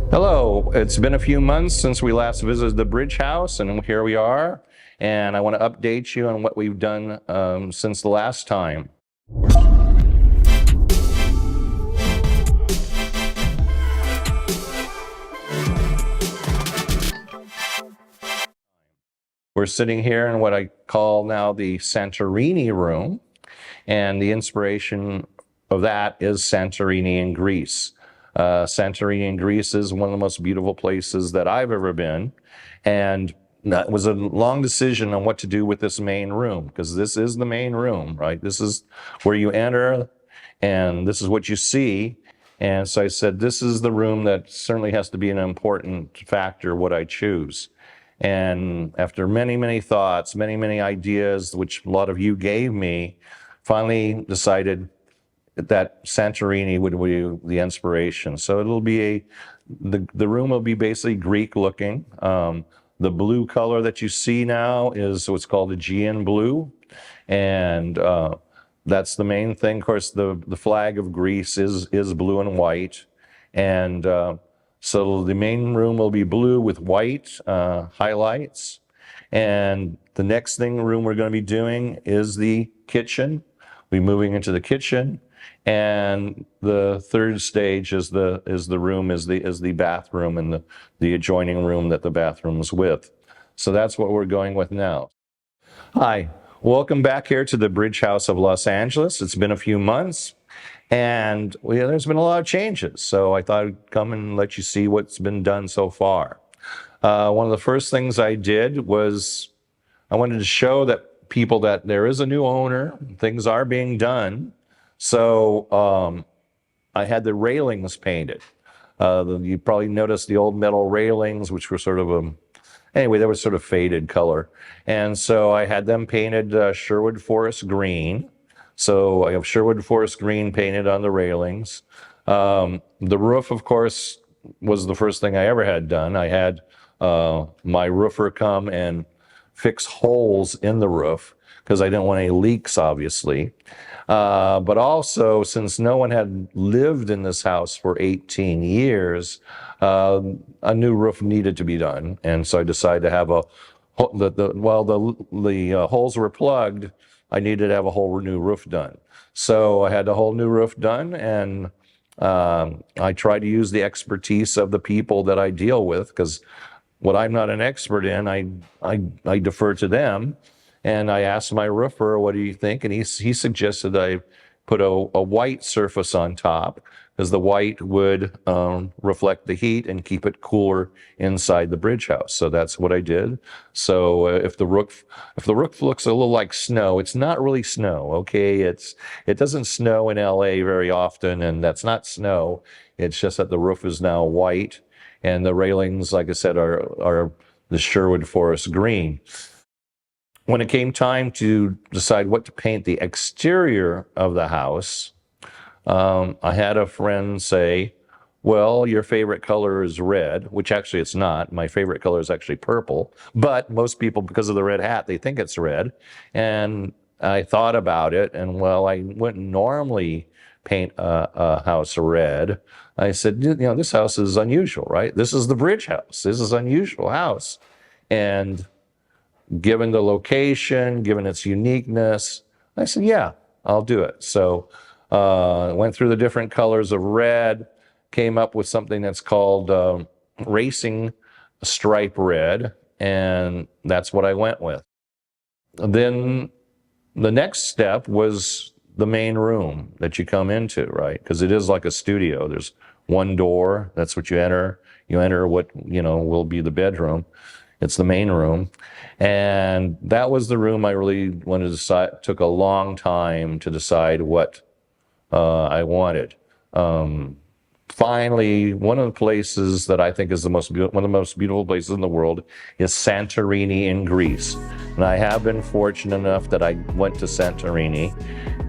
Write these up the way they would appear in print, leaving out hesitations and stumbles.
Hello, it's been a few months since we last visited the Bridge House, and here we are. And I want to update you on what we've done since the last time. We're sitting here in what I call now the Santorini room, and the inspiration of that is Santorini in Greece. Santorini in Greece is one of the most beautiful places that I've ever been, and that was a long decision on what to do with this main room, because this is the main room, right? This is where you enter, and this is what you see. And so I said, this is the room that certainly has to be an important factor, what I choose. And after many, many thoughts, many, many ideas, which a lot of you gave me, finally decided that Santorini would be the inspiration. So it'll be the room will be basically Greek looking. The blue color that you see now is what's called Aegean blue. And that's the main thing. Of course, the flag of Greece is blue and white. And so the main room will be blue with white highlights. And the next room we're going to be doing is the kitchen. We'll be moving into the kitchen. And the third stage is the bathroom and the adjoining room that the bathroom's with. So that's what we're going with now. Hi, welcome back here to the Bridge House of Los Angeles. It's been a few months, and there's been a lot of changes. So I thought I'd come and let you see what's been done so far. One of the first things I did was I wanted to show that people that there is a new owner, things are being done. So I had the railings painted. You probably noticed the old metal railings, which were sort of anyway, they were sort of faded color. And so I had them painted Sherwood Forest green. So I have Sherwood Forest green painted on the railings. The roof, of course, was the first thing I ever had done. I had my roofer come and fix holes in the roof because I didn't want any leaks, obviously. But also, since no one had lived in this house for 18 years, a new roof needed to be done. And so I decided to have while the holes were plugged, I needed to have a whole new roof done. So I had a whole new roof done, and I try to use the expertise of the people that I deal with, because what I'm not an expert in, I defer to them. And I asked my roofer, what do you think? And he suggested I put a white surface on top, because the white would reflect the heat and keep it cooler inside the bridge house. So that's what I did. So if the roof looks a little like snow, it's not really snow, okay? It doesn't snow in LA very often, and that's not snow. It's just that the roof is now white, and the railings, like I said, are the Sherwood Forest green. When it came time to decide what to paint the exterior of the house, I had a friend say, well, your favorite color is red, which actually it's not. My favorite color is actually purple. But most people, because of the red hat, they think it's red. And I thought about it, and well, I wouldn't normally paint a house red. I said, this house is unusual, right? This is the Bridge House. This is an unusual house. And given the location, given its uniqueness, I said, yeah, I'll do it. So went through the different colors of red, came up with something that's called racing stripe red, and that's what I went with. Then the next step was the main room that you come into, right? Because it is like a studio. There's one door, that's what you enter. You enter what, will be the bedroom. It's the main room. And that was the room I really wanted to decide. Took a long time to decide what I wanted. Finally, one of the places that I think is one of the most beautiful places in the world is Santorini in Greece. And I have been fortunate enough that I went to Santorini,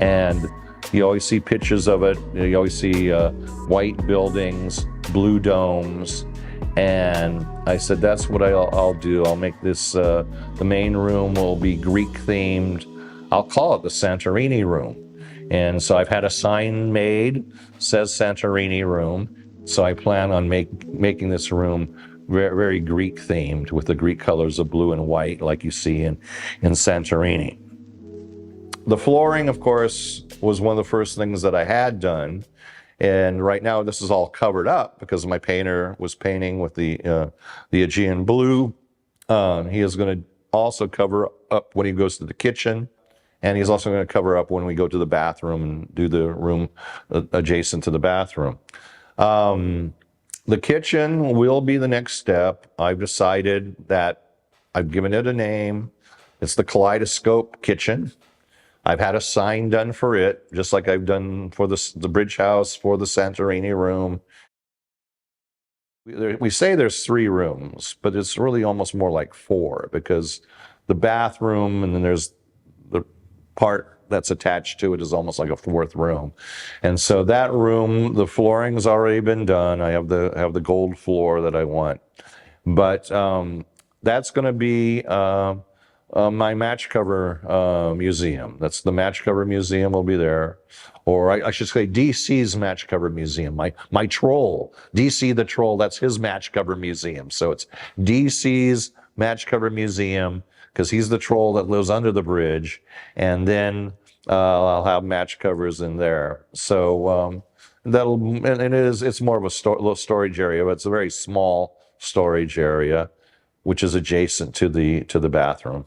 and you always see pictures of it. You always see white buildings, blue domes. And I said, that's what I'll do. I'll make this, the main room will be Greek themed. I'll call it the Santorini room. And so I've had a sign made, says Santorini room. So I plan on making this room very, very Greek themed, with the Greek colors of blue and white like you see in Santorini. The flooring, of course, was one of the first things that I had done. And right now this is all covered up because my painter was painting with the Aegean blue. He is going to also cover up when he goes to the kitchen. And he's also going to cover up when we go to the bathroom and do the room adjacent to the bathroom. The kitchen will be the next step. I've decided that I've given it a name. It's the Kaleidoscope Kitchen. I've had a sign done for it, just like I've done for the Bridge House, for the Santorini room. We say there's 3 rooms, but it's really almost more like 4, because the bathroom and then there's the part that's attached to it is almost like a 4th room. And so that room, the flooring's already been done. I have the gold floor that I want. But that's going to be my match cover museum. That's the match cover museum will be there. Or I should say DC's match cover museum. My troll, DC the troll, that's his match cover museum. So it's DC's match cover museum, because he's the troll that lives under the bridge. And then I'll have match covers in there. So it's more of a little storage area, but it's a very small storage area, which is adjacent to the bathroom.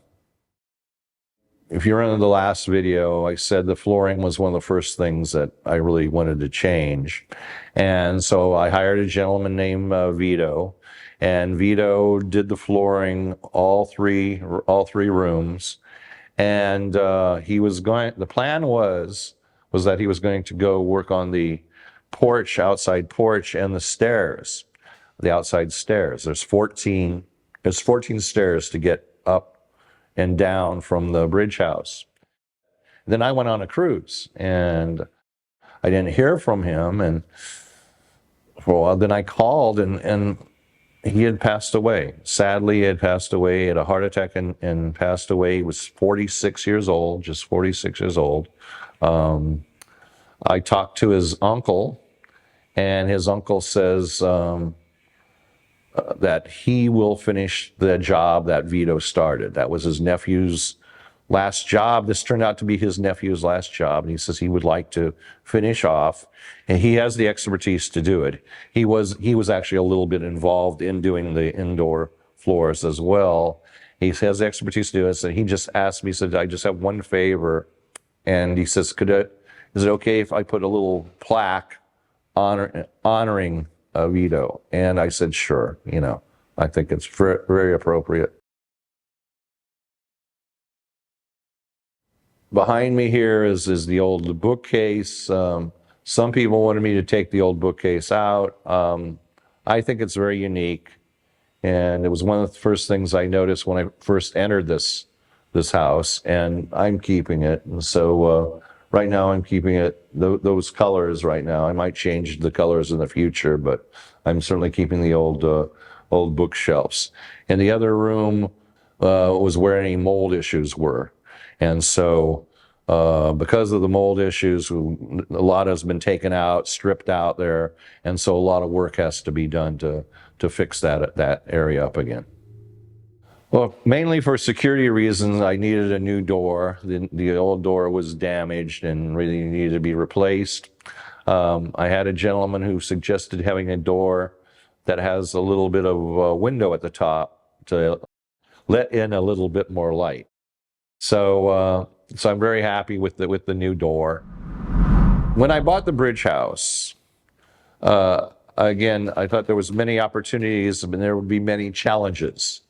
If you remember the last video, I said the flooring was one of the first things that I really wanted to change. And so I hired a gentleman named Vito, and Vito did the flooring, all three rooms. And the plan was that he was going to go work on the outside porch and the outside stairs. There's 14 stairs to get up and down from the Bridge House. Then I went on a cruise and I didn't hear from him. And for a while, then I called and he had passed away. Sadly, he had passed away, had a heart attack and passed away. He was 46 years old, just 46 years old. I talked to his uncle, and his uncle says that he will finish the job that Vito started. That was his nephew's last job. This turned out to be his nephew's last job. And he says he would like to finish off, and he has the expertise to do it. He was actually a little bit involved in doing the indoor floors as well. He has the expertise to do it. So he just asked me, he said, I just have one favor. And he says, is it okay if I put a little plaque honoring Vito? And I said, sure, I think it's very appropriate. Behind me here is the old bookcase. Some people wanted me to take the old bookcase out. I think it's very unique, and it was one of the first things I noticed when I first entered this house, and I'm keeping it. And so right now I'm keeping it those colors right now. I might change the colors in the future, but I'm certainly keeping the old bookshelves. And the other room was where any mold issues were. And so because of the mold issues, a lot has been taken out, stripped out there. And so a lot of work has to be done to fix that area up again. Well, mainly for security reasons, I needed a new door. The old door was damaged and really needed to be replaced. I had a gentleman who suggested having a door that has a little bit of a window at the top to let in a little bit more light. So I'm very happy with the new door. When I bought the Bridge House, again, I thought there was many opportunities and there would be many challenges.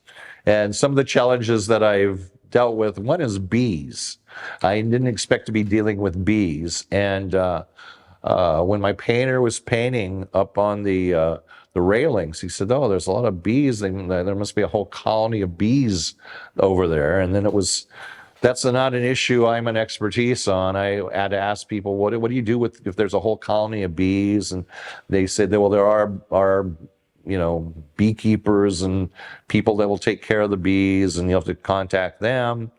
And some of the challenges that I've dealt with, one is bees. I didn't expect to be dealing with bees. And when my painter was painting up on the railings, he said, oh, there's a lot of bees. There must be a whole colony of bees over there. And then that's not an issue I'm an expertise on. I had to ask people, what do you do if there's a whole colony of bees? And they said, well, there are beekeepers and people that will take care of the bees, and you have to contact them.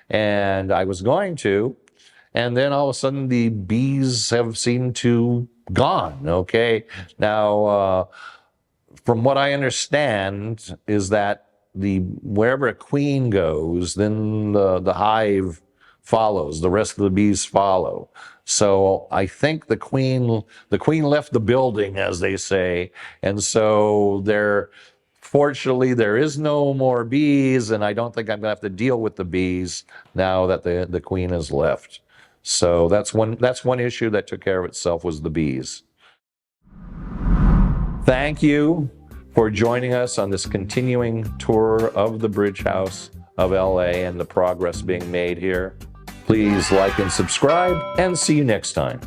And I was going to, and then all of a sudden the bees have seemed to gone. Okay, now from what I understand is that wherever a queen goes, then the hive follows. The rest of the bees follow. So I think the queen left the building, as they say, and so fortunately there is no more bees, and I don't think I'm gonna have to deal with the bees now that the queen has left. So that's one issue that took care of itself, was the bees. Thank you for joining us on this continuing tour of the Bridge House of LA and the progress being made here. Please like and subscribe, and see you next time.